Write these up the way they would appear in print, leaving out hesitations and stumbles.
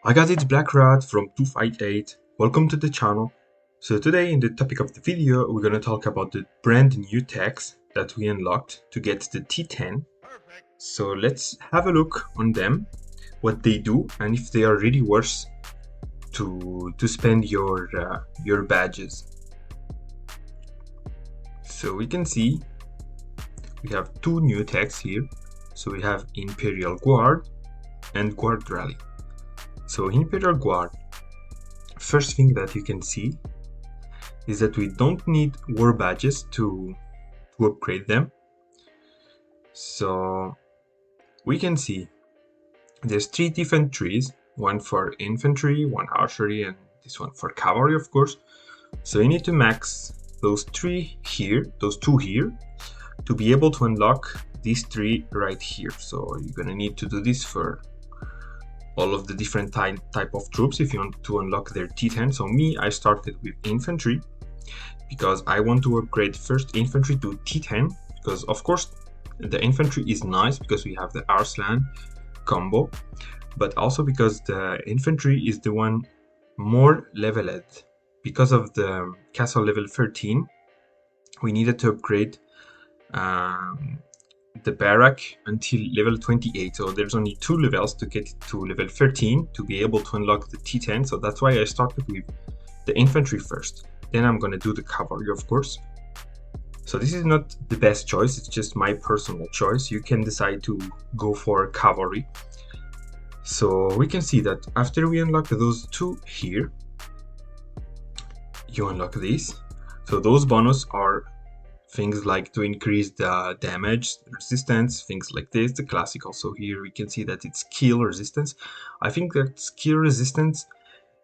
Hi guys, it's Black Rat from 258. Welcome to the channel. So today in the topic of the video, we're gonna talk about the brand new tags that we unlocked to get the T10. So let's have a look on them, what they do, and if they are really worth to spend your badges. So we can see we have two new tags here. So we have Imperial Guard and Guard Rally. So Imperial Guard, first thing that you can see is that we don't need war badges to upgrade them. So we can see there's three different trees, one for infantry, one archery, and this one for cavalry, of course. So you need to max those two here, to be able to unlock these three right here. So you're gonna need to do this for all of the different type of troops if you want to unlock their T10. So me, I started with infantry because I want to upgrade first infantry to T10, because of course the infantry is nice because we have the Arslan combo, but also because the infantry is the one more leveled. Because of the castle level 13, we needed to upgrade the barrack until level 28, so there's only 2 levels to get to level 13 to be able to unlock the T10. So that's why I started with the infantry first, then I'm gonna do the cavalry, of course. So this is not the best choice, it's just my personal choice. You can decide to go for cavalry. So we can see that after we unlock those two here, you unlock these. So those bonus are things like to increase the damage resistance, things like this, the classic. Also here we can see that it's skill resistance. I think that skill resistance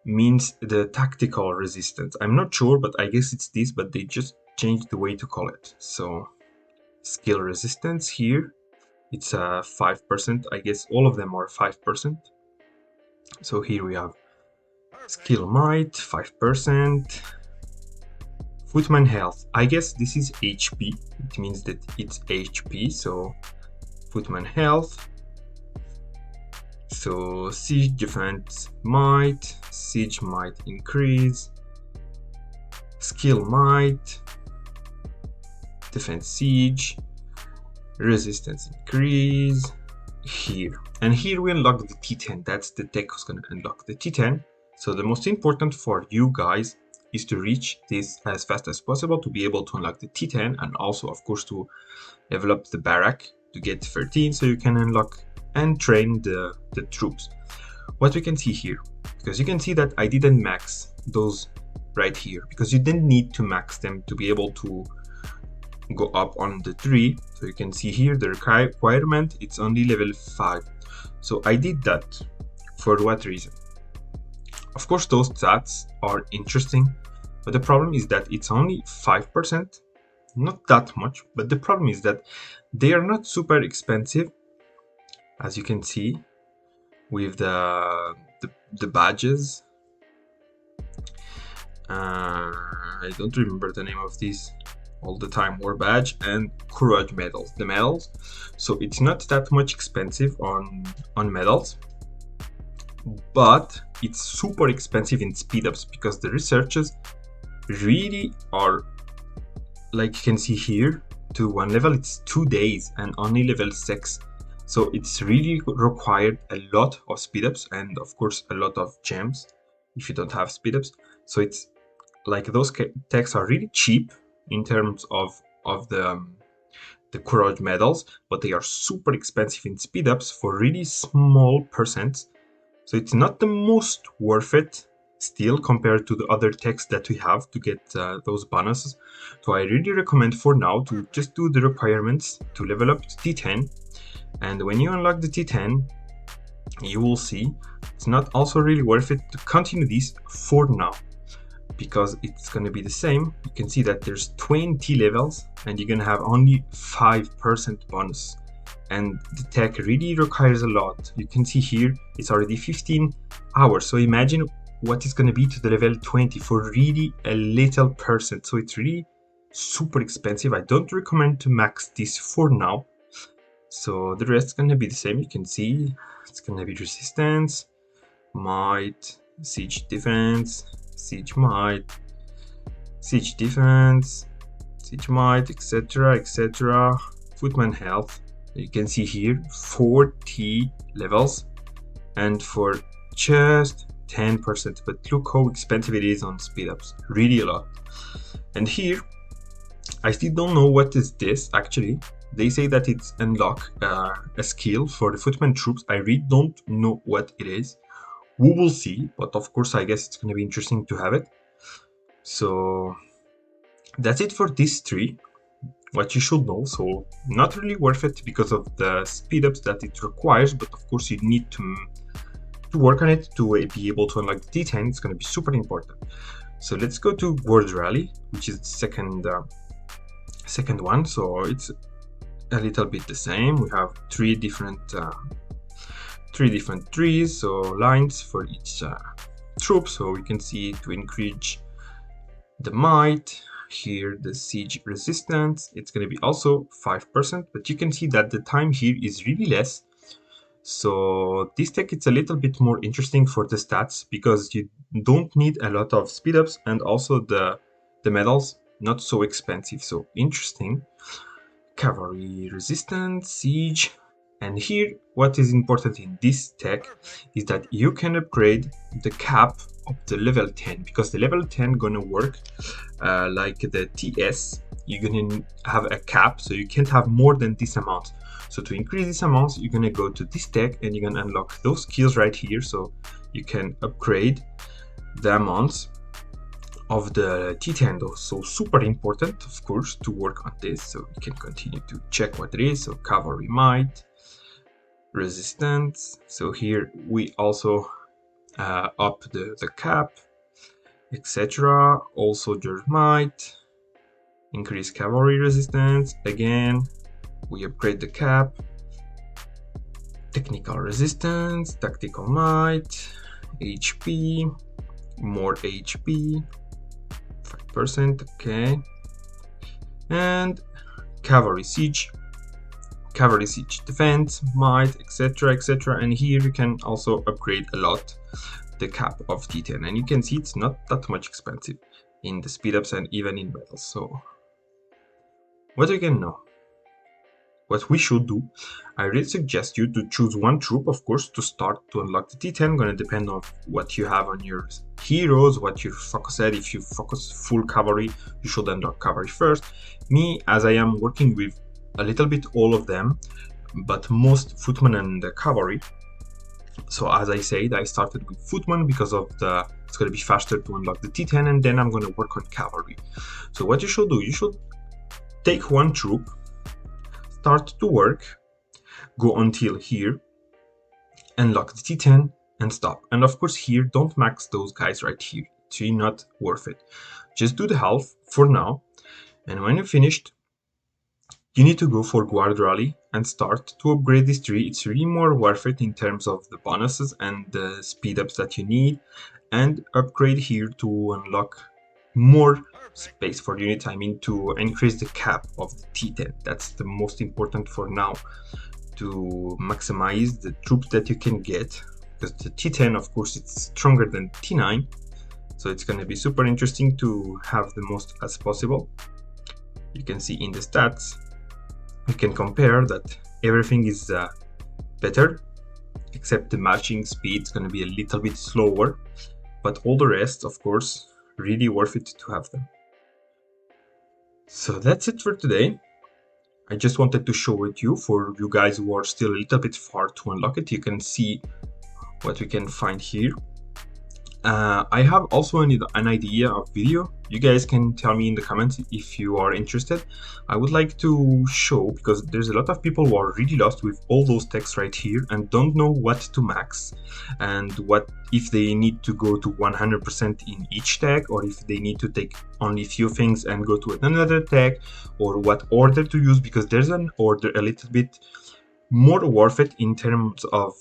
means the tactical resistance. I'm not sure, but I guess it's this, but they just changed the way to call it. So skill resistance here, it's 5%. I guess all of them are 5%. So here we have skill might, 5%. Footman health, I guess this is HP, it means that it's HP, so footman health. So siege defense might, siege might increase, skill might, defense siege, resistance increase here. And here we unlock the T10, that's the tech who's gonna unlock the T10. So the most important for you guys is to reach this as fast as possible to be able to unlock the T10, and also of course to level up the barrack to get 13 so you can unlock and train the troops. What we can see here, because you can see that I didn't max those right here, because you didn't need to max them to be able to go up on the tree. So you can see here the requirement, it's only level 5. So I did that for what reason? Of course those stats are interesting, but the problem is that it's only 5%, not that much, but the problem is that they are not super expensive, as you can see with the badges. I don't remember the name of these all the time, war badge and courage medals, the medals. So it's not that much expensive on medals, but it's super expensive in speed ups, because the researchers really are, like you can see here, to one level it's 2 days and only level 6. So it's really required a lot of speed ups and of course a lot of gems if you don't have speed ups. So it's like those techs are really cheap in terms of the courage medals, but they are super expensive in speed ups for really small percents. So it's not the most worth it still compared to the other techs that we have to get those bonuses. So I really recommend for now to just do the requirements to level up to T10. And when you unlock the T10, you will see it's not also really worth it to continue this for now, because it's going to be the same. You can see that there's 20 levels and you're going to have only 5% bonus. And the tech really requires a lot. You can see here it's already 15 hours. So imagine what is going to be to the level 20 for really a little percent. So it's really super expensive. I don't recommend to max this for now. So the rest is going to be the same. You can see it's going to be resistance, might, siege defense, siege might, siege defense, siege might, etc, etc. Footman health, you can see here 40 levels, and for just 10%, but look how expensive it is on speed ups, really a lot. And here I still don't know what is this actually. They say that it's unlock a skill for the footman troops. I really don't know what it is. We will see, but of course I guess it's going to be interesting to have it. So that's it for this tree, what you should know. So not really worth it because of the speed ups that it requires, but of course you need to work on it to be able to unlock the T10. It's going to be super important. So let's go to World Rally, which is the second one. So it's a little bit the same. We have three different trees, so lines for each troop. So we can see to increase the might, here the siege resistance, it's going to be also 5%, but you can see that the time here is really less. So this tech, it's a little bit more interesting for the stats because you don't need a lot of speed ups, and also the medals not so expensive. So interesting. Cavalry resistance, siege. And here what is important in this tech is that you can upgrade the cap of the level 10, because the level 10 gonna work like the TS. You're gonna have a cap, so you can't have more than this amount. So to increase this amount, you're gonna go to this tech and you're gonna unlock those skills right here, so you can upgrade the amounts of the T10 though. So super important, of course, to work on this. So you can continue to check what it is. So cavalry might, resistance. So here we also up the cap, etc. Also your might, increase cavalry resistance. Again, we upgrade the cap, technical resistance, tactical might, HP, more HP, 5%, okay. And cavalry siege defense, might, etc, etc. And here you can also upgrade a lot the cap of T10, and you can see it's not that much expensive in the speed ups and even in battles. So what you can know, what we should do, I really suggest you to choose one troop, of course, to start to unlock the T10. Gonna depend on what you have on your heroes, what you focus at. If you focus full cavalry, you should unlock cavalry first. Me, as I am working with a little bit all of them, but most footman and cavalry. So as I said, I started with footman because of it's going to be faster to unlock the T10, and then I'm going to work on cavalry. So what you should do, you should take one troop, start to work, go until here, unlock the T10 and stop. And of course here, don't max those guys right here. It's really not worth it. Just do the half for now, and when you're finished, you need to go for Guard Rally and start to upgrade this tree. It's really more worth it in terms of the bonuses and the speed ups that you need, and upgrade here to unlock more space for unit. I mean, to increase the cap of the T10. That's the most important for now, to maximize the troops that you can get, because the T10, of course, it's stronger than T9, so it's going to be super interesting to have the most as possible. You can see in the stats, we can compare that everything is better, except the matching speed is going to be a little bit slower, but all the rest, of course, really worth it to have them. So that's it for today. I just wanted to show it you for you guys who are still a little bit far to unlock it. You can see what we can find here. I have also an idea of video. You guys can tell me in the comments if you are interested. I would like to show, because there's a lot of people who are really lost with all those texts right here and don't know what to max, and what if they need to go to 100% in each tag, or if they need to take only a few things and go to another tag, or what order to use, because there's an order a little bit more worth it in terms of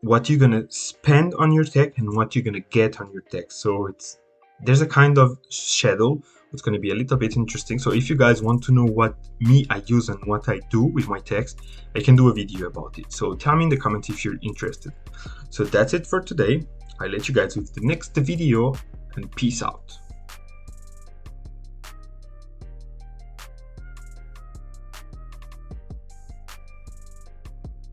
what you're gonna spend on your tech and what you're gonna get on your tech. So there's a kind of schedule. It's gonna be a little bit interesting. So if you guys want to know what I use and what I do with my text, I can do a video about it. So tell me in the comments if you're interested. So that's it for today. I'll let you guys with the next video, and peace out.